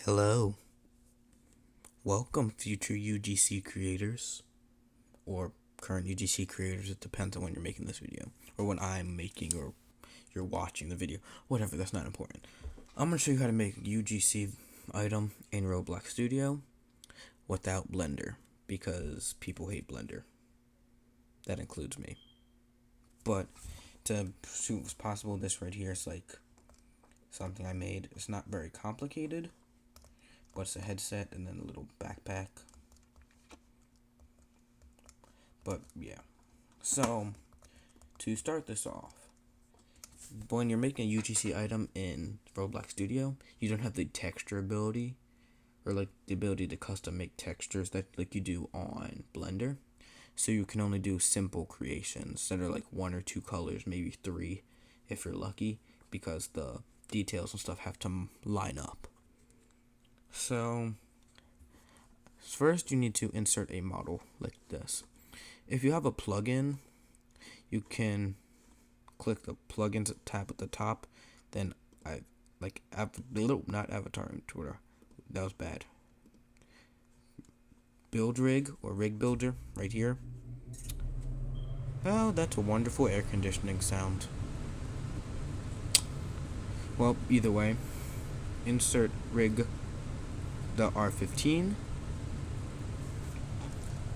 Hello. Welcome, future UGC creators, or current UGC creators. It depends on when you're making this video, or when I'm making, or you're watching the video. Whatever, that's not important. I'm going to show you how to make a UGC item in Roblox Studio without Blender, because people hate Blender. That includes me. But to see what's possible, this right here is like something I made. It's not very complicated. But it's a headset and then a little backpack. But yeah. So to start this off, when you're making a UGC item in Roblox Studio, you don't have the texture ability or like the ability to custom make textures that like you do on Blender. So you can only do simple creations that are like 1 or 2 colors, maybe 3 if you're lucky, because the details and stuff have to line up. So first you need to insert a model like this. If you have a plugin, you can click the plugins tab at the top. Then not avatar in Twitter. That was bad. Build rig or rig builder right here. Oh, that's a wonderful air conditioning sound. Well, either way, insert rig the R15.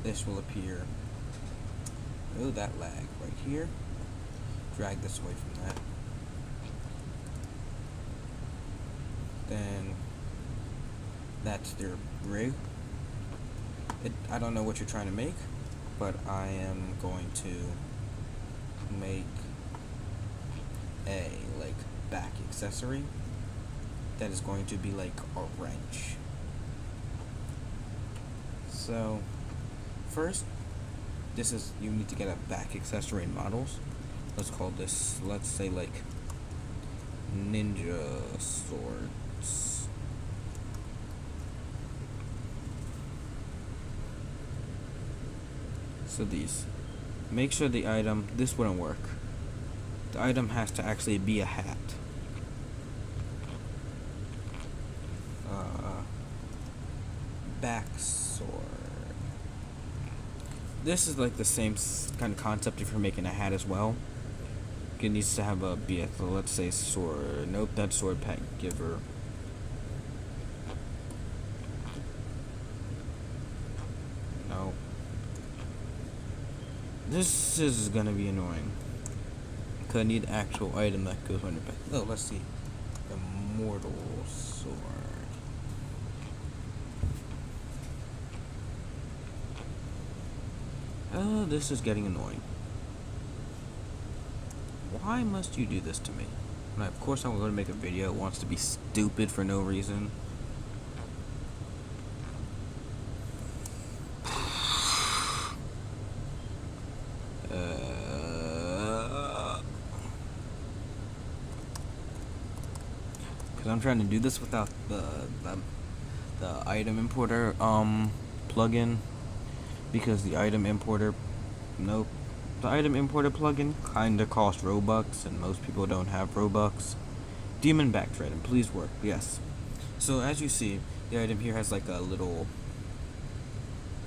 This will appear. Oh, that lag right here. Drag this away from that. Then that's their rig. I don't know what you're trying to make, but I am going to make a back accessory that is going to be like a wrench. So first, you need to get a back accessory in models. Let's call this, let's say like ninja swords. So these, make sure the item, this wouldn't work. The item has to actually be a hat. Back sword. This is like the same kind of concept if you're making a hat as well. It needs to have a so let's say sword. Nope, that's sword pack giver. No. This is gonna be annoying. Cause I need actual item that goes on your back. Oh, let's see. The mortal sword. Oh, this is getting annoying. Why must you do this to me? Of course I'm going to make a video. It wants to be stupid for no reason. Because I'm trying to do this without the item importer plugin. Because the item importer, the item importer plugin kinda costs Robux, and most people don't have Robux. Demon backthread, and please work, yes. So as you see, the item here has like a little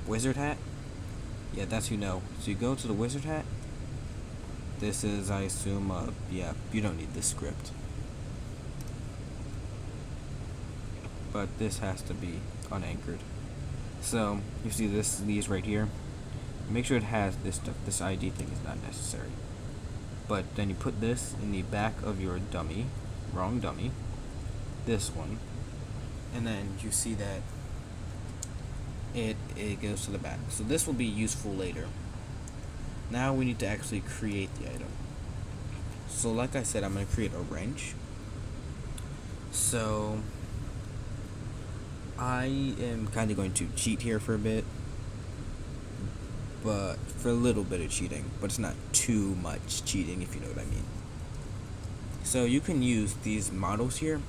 wizard hat. Yeah, that's So you go to the wizard hat. This is, I assume, yeah, you don't need this script. But this has to be unanchored. So you see these right here. Make sure it has this stuff. This ID thing is not necessary. But then you put this in the back of your dummy, wrong dummy, this one, and then you see that it goes to the back. So this will be useful later. Now we need to actually create the item. So like I said, I'm going to create a wrench. So I am kind of going to cheat here for a bit, but for a little bit of cheating, but it's not too much cheating, if you know what I mean. So you can use these models here.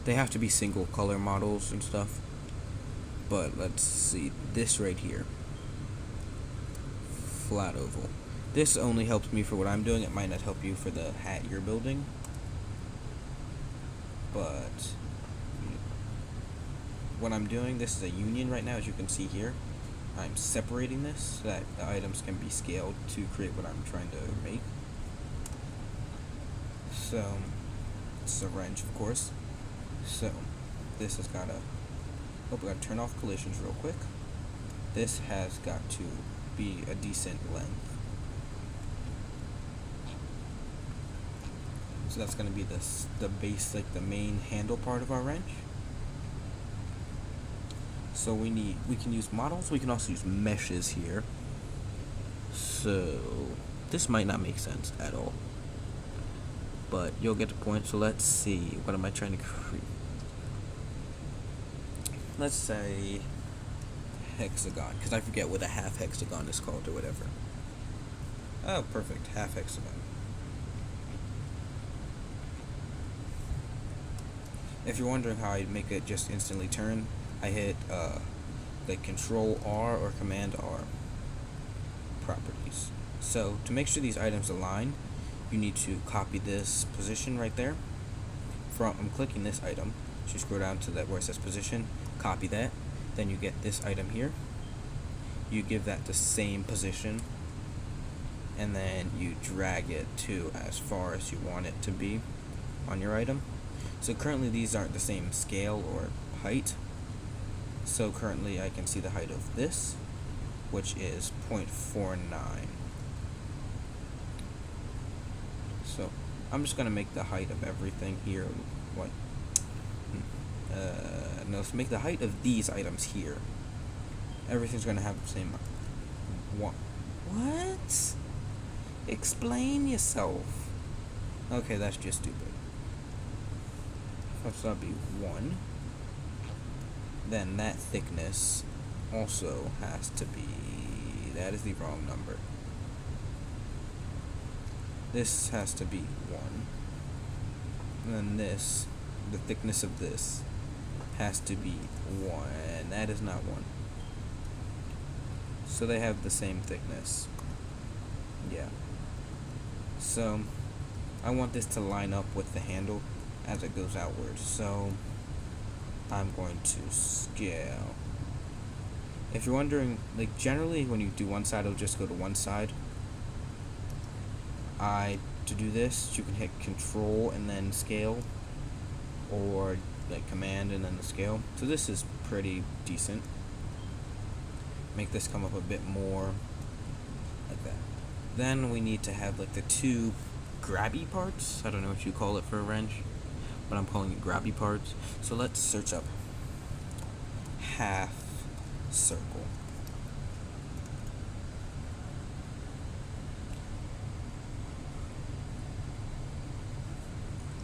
They have to be single color models and stuff, but let's see this right here, flat oval. This only helps me for what I'm doing. It might not help you for the hat you're building, but what I'm doing, this is a union right now, as you can see here. I'm separating this so that the items can be scaled to create what I'm trying to make. So, this is a wrench, of course. So, this has got to, we got to turn off collisions real quick. This has got to be a decent length. So that's going to be the base, like the main handle part of our wrench. So we can use models, we can also use meshes here. So this might not make sense at all, but you'll get the point. So let's see, what am I trying to create? Let's say hexagon, because I forget what a half hexagon is called or whatever. Oh, perfect, half hexagon. If you're wondering how I make it just instantly turn, I hit like Control R or Command R. Properties. So to make sure these items align, you need to copy this position right there. I'm clicking this item, so you scroll down to that where it says position, copy that, then you get this item here. You give that the same position, and then you drag it to as far as you want it to be on your item. So currently these aren't the same scale or height. So currently I can see the height of this, which is 0.49. So I'm just gonna make the height of everything here. What? No, let's make the height of these items here. Everything's gonna have the same. What? Explain yourself. Okay, that's just stupid. So that'll be 1. Then that thickness also has to be, that is the wrong number. This has to be 1. And then this, the thickness of this has to be 1. That is not 1. So they have the same thickness. Yeah. So I want this to line up with the handle as it goes outward. So I'm going to scale. If you're wondering, like generally when you do one side, it'll just go to one side. To do this, you can hit Control and then scale, or like Command and then the scale. So this is pretty decent. Make this come up a bit more, like that. Then we need to have like the 2 grabby parts. I don't know what you call it for a wrench, but I'm calling it grabby parts. So let's search up half circle.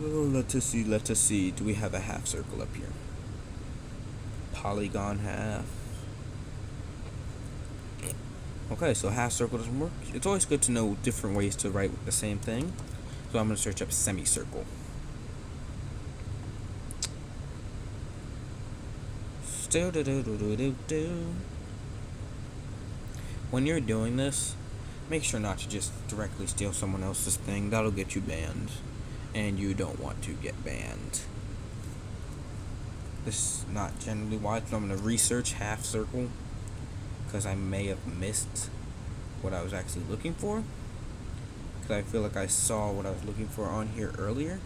Oh, let us see. Do we have a half circle up here? Polygon half. Okay, so half circle doesn't work. It's always good to know different ways to write the same thing. So I'm going to search up semicircle. When you're doing this, make sure not to just directly steal someone else's thing. That'll get you banned, and you don't want to get banned. This is not generally wide, so I'm going to research half circle, because I may have missed what I was actually looking for. Because I feel like I saw what I was looking for on here earlier,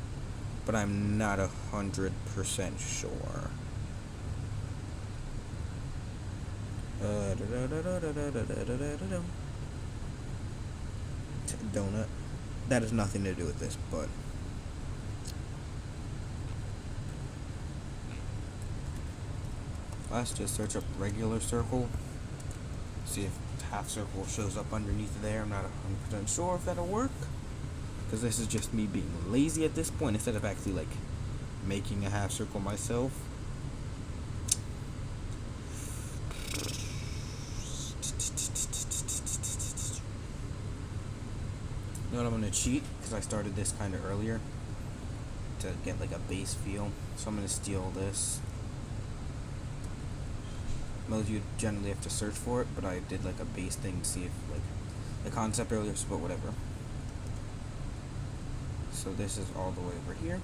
but I'm not 100% sure. Donut. That has nothing to do with this, but let's just search up regular circle. See if half circle shows up underneath there. I'm not 100% sure if that'll work, because this is just me being lazy at this point instead of actually like making a half circle myself. You know what, I'm gonna cheat because I started this kind of earlier to get like a base feel. So I'm gonna steal this. Most of you generally have to search for it, but I did like a base thing to see if like the concept earlier, but whatever. So this is all the way over here.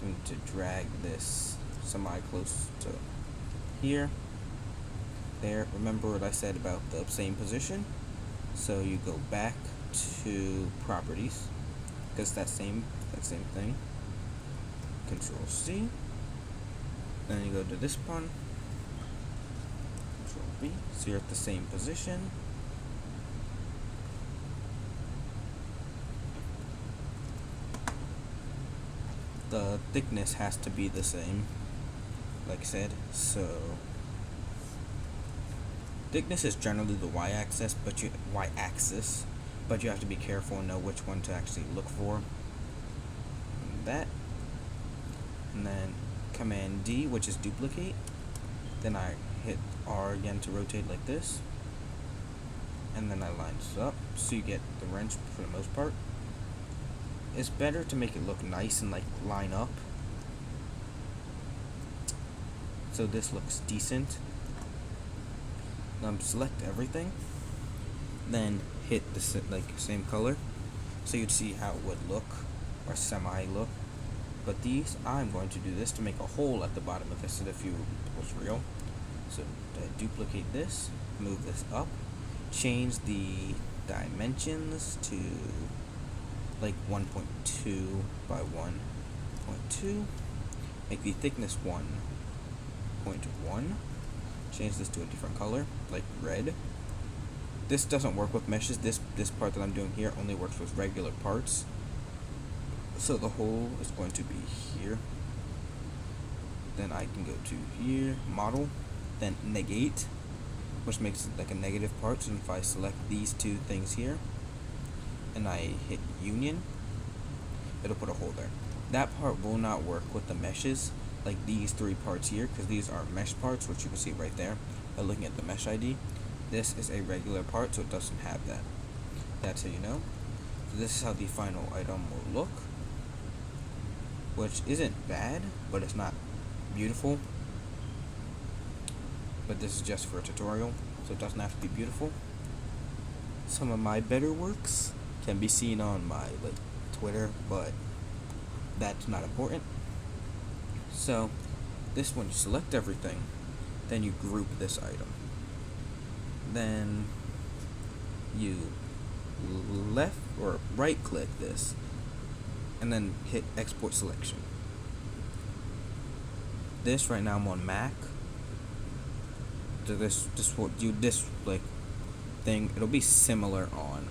I need to drag this semi close to here, there. Remember what I said about the same position? So you go back to properties, because that same thing. Control C. Then you go to this one. Control V. So you're at the same position. The thickness has to be the same, like I said. So thickness is generally the y-axis, but you have to be careful and know which one to actually look for. That, and then Command D, which is duplicate. Then I hit R again to rotate like this, and then I line this up so you get the wrench for the most part. It's better to make it look nice and like line up, so this looks decent. Select everything, then hit the same color, so you'd see how it would look, or semi look. But these, I'm going to do this to make a hole at the bottom of this, so the view was real. So duplicate this, move this up, change the dimensions to like 1.2 by 1.2, make the thickness 1.1, change this to a different color, like red. This doesn't work with meshes. This part that I'm doing here only works with regular parts. So the hole is going to be here. Then I can go to here, model, then negate, which makes it like a negative part. So if I select these two things here, and I hit union, it'll put a hole there. That part will not work with the meshes, like these three parts here, because these are mesh parts, which you can see right there by looking at the mesh ID. This is a regular part, so it doesn't have that. That's how you know. So this is how the final item will look, which isn't bad, but it's not beautiful. But this is just for a tutorial, so it doesn't have to be beautiful. Some of my better works can be seen on my Twitter, but that's not important. So this one, you select everything, then you group this item, then you left or right click this, and then hit export selection. This right now I'm on Mac, so this thing, it'll be similar on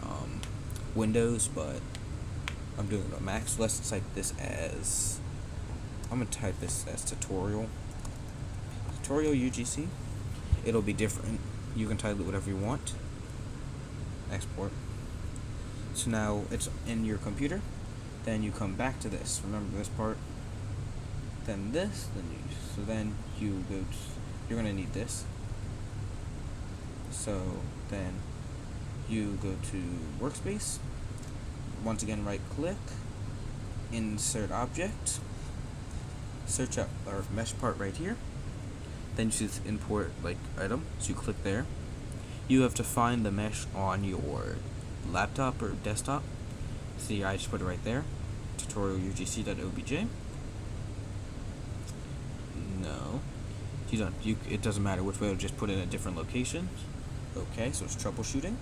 Windows, but I'm doing it on Mac. So let's type this as, I'm gonna type this as tutorial UGC. It'll be different. You can title it whatever you want. Export. So now it's in your computer. Then you come back to this. Remember this part. Then this. Then you go. You're gonna need this. So then you go to workspace. Once again, right click, insert object, search up our mesh part right here. Then you choose import item. So you click there. You have to find the mesh on your laptop or desktop. See, I just put it right there. Tutorial UGC.obj. No, you don't. It doesn't matter which way. It'll just put it in a different location. Okay, so it's troubleshooting.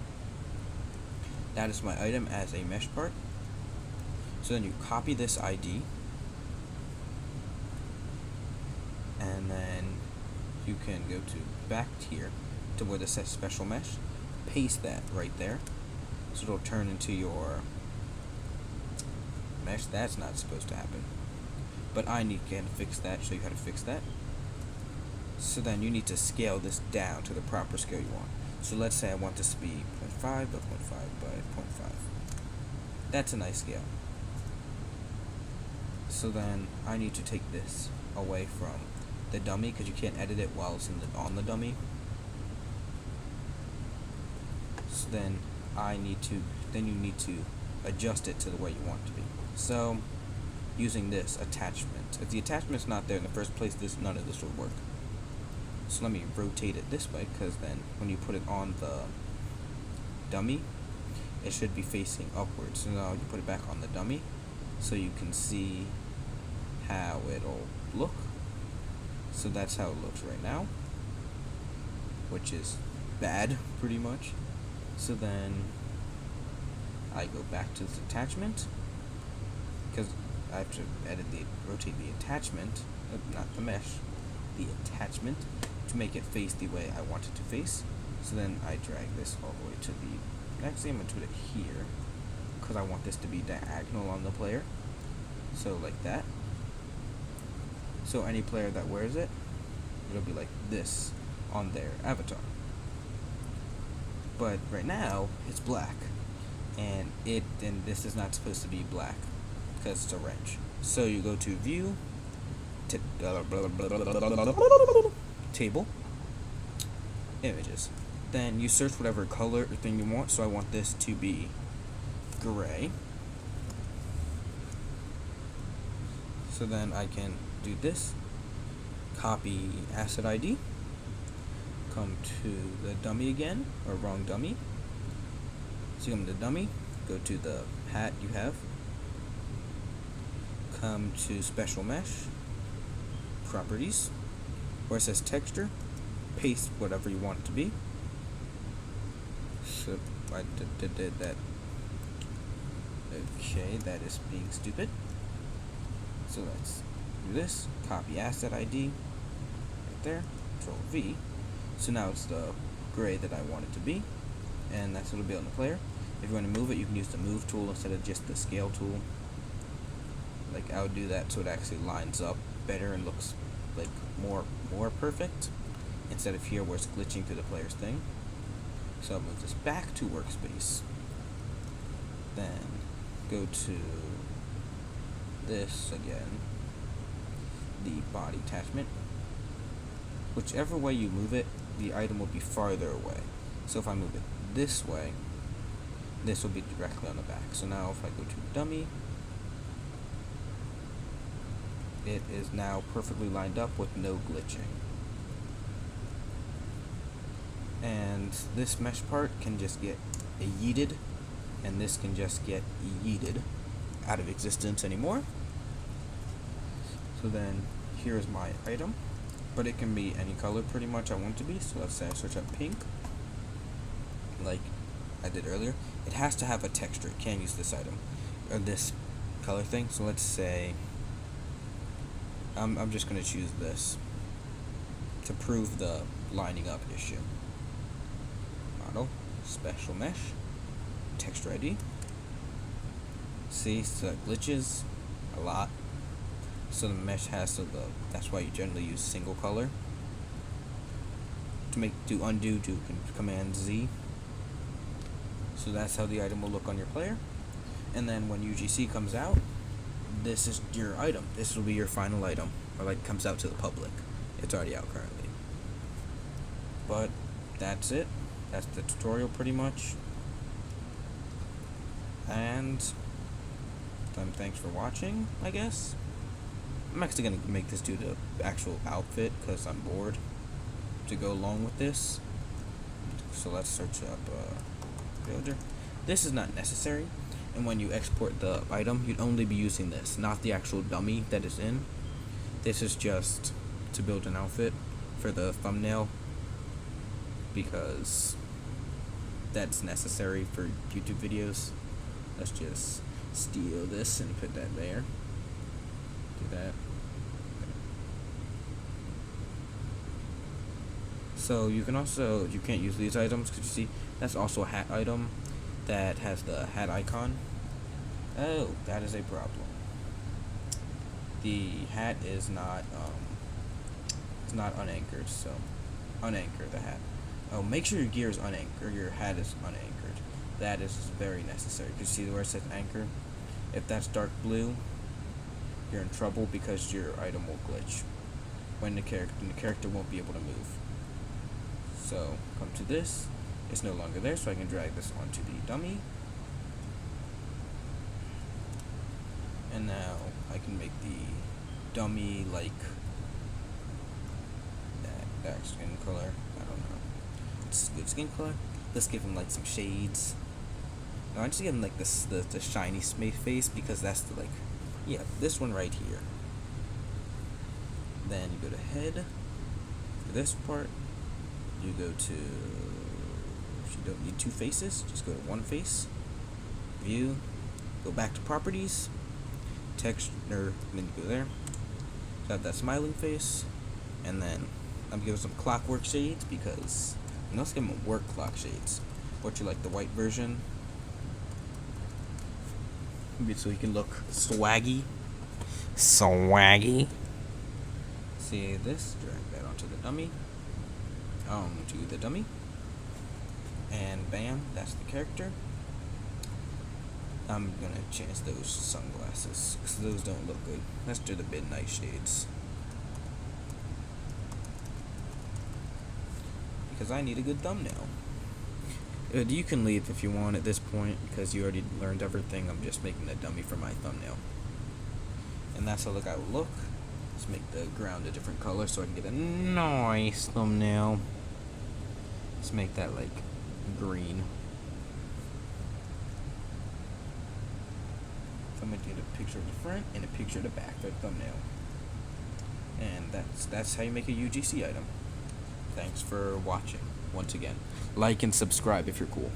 That is my item as a mesh part. So then you copy this ID, and then you can go to back here to where this says special mesh, paste that right there, so it'll turn into your mesh. That's not supposed to happen, but I need to fix that, show you how to fix that. So then you need to scale this down to the proper scale you want. So let's say I want this to be 0.5 by 0.5 by 0.5. That's a nice scale. So then I need to take this away from the dummy, because you can't edit it while it's on the dummy. So then you need to adjust it to the way you want it to be. So using this attachment, if the attachment's not there in the first place, none of this will work. So let me rotate it this way, because then when you put it on the dummy, it should be facing upwards. So now you put it back on the dummy, so you can see how it'll look. So that's how it looks right now. which is bad, pretty much. So then I go back to this attachment, because I have to rotate the attachment, not the mesh, the attachment, to make it face the way I want it to face. So then I drag this all the way to the, actually I'm going to put it here, because I want this to be diagonal on the player. So like that. So any player that wears it, it'll be like this on their avatar. But right now, it's black. And this is not supposed to be black, because it's a wrench. So you go to View, Table, Images. Then you search whatever color or thing you want. So I want this to be gray. So then I can do this, copy asset ID, come to the dummy again, or wrong dummy. So you come to dummy, go to the hat you have, come to special mesh, properties, where it says texture, paste whatever you want it to be. So I did that. Okay, that is being stupid. So let's do this, copy asset ID, right there, Control V. So now it's the gray that I want it to be, and that's what it'll be on the player. If you want to move it, you can use the move tool instead of just the scale tool. Like I would do that so it actually lines up better and looks like more perfect, instead of here where it's glitching through the player's thing. So I'll move this back to workspace. Then go to this again, the body attachment. Whichever way you move it, the item will be farther away. So if I move it this way, this will be directly on the back. So now if I go to dummy, it is now perfectly lined up with no glitching. And this mesh part can just get yeeted, and this can just get yeeted out of existence anymore. So then here's my item, but it can be any color pretty much I want it to be. So let's say I search up pink, like I did earlier. It has to have a texture. It can't use this item or this color thing. So let's say I'm just going to choose this to prove the lining up issue. Model, special mesh, texture ID. See, so it glitches a lot. So the mesh has to that's why you generally use single color. To undo, do Command Z. So that's how the item will look on your player. And then when UGC comes out, this is your item. This will be your final item, or like comes out to the public. It's already out currently. But that's it. That's the tutorial pretty much. And thanks for watching, I guess. I'm actually going to make this do the actual outfit because I'm bored to go along with this. So let's search up builder. This is not necessary, and when you export the item, you'd only be using this, not the actual dummy that is in. This is just to build an outfit for the thumbnail, because that's necessary for YouTube videos. Let's just steal this and put that there. Do that. So you can't use these items because you see that's also a hat item that has the hat icon. Oh, that is a problem. The hat is not it's not unanchored, so unanchor the hat. Oh, make sure your gear is unanchored, or your hat is unanchored. That is very necessary. You see where it says anchor? If that's dark blue, you're in trouble because your item will glitch when the character won't be able to move. So come to this. It's no longer there, so I can drag this onto the dummy. And now I can make the dummy like that dark skin color. I don't know. It's good skin color. Let's give him like some shades. No, I just give him like this the shiny face because that's the yeah, this one right here. Then you go to head for this part. you go to, if you don't need two faces, just go to one face, view, go back to properties, text, or then you go there, so have that smiling face, and then I'm giving some clockwork shades because, and let's give them work clock shades. What you like, the white version? So you can look swaggy. Swaggy. See this? Drag that onto the dummy. To the dummy. And bam, that's the character. I'm gonna change those sunglasses because those don't look good. Let's do the midnight shades. Because I need a good thumbnail. You can leave if you want at this point because you already learned everything. I'm just making a dummy for my thumbnail. And that's how the guy will look. Let's make the ground a different color so I can get a nice thumbnail. Let's make that like green. So I'm going to get a picture of the front and a picture of the back for the thumbnail. And that's how you make a UGC item. Thanks for watching once again. Like and subscribe if you're cool.